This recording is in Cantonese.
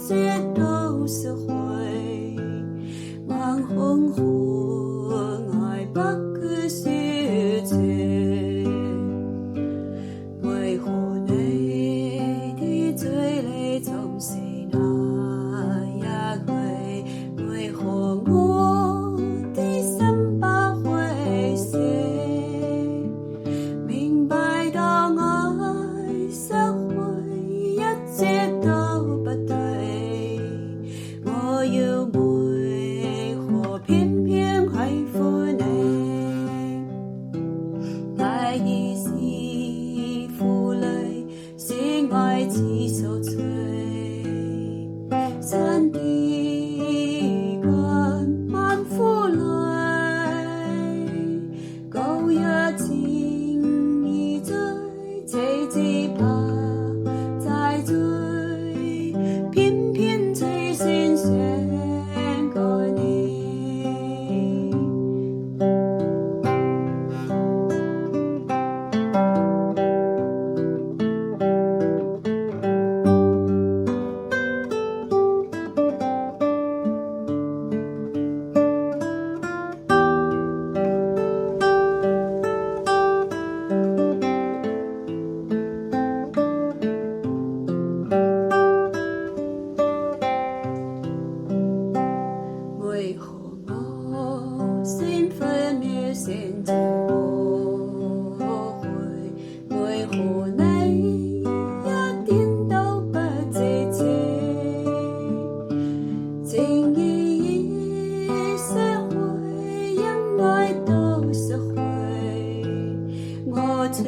切都是灰，晚紅紅愛不cứ事情，為何你的嘴裡總是那一句？為何我的心不會死？明白到愛失去一切都不對，我要為何偏偏喜歡你？愛已是負累，是愛似受罪，神的根滿負累，舊約情已醉，這只怕再追，偏偏最先想過你。為何我先分秒先至後悔？為何你一點都不知情？情意已失去，因愛都失去，我卻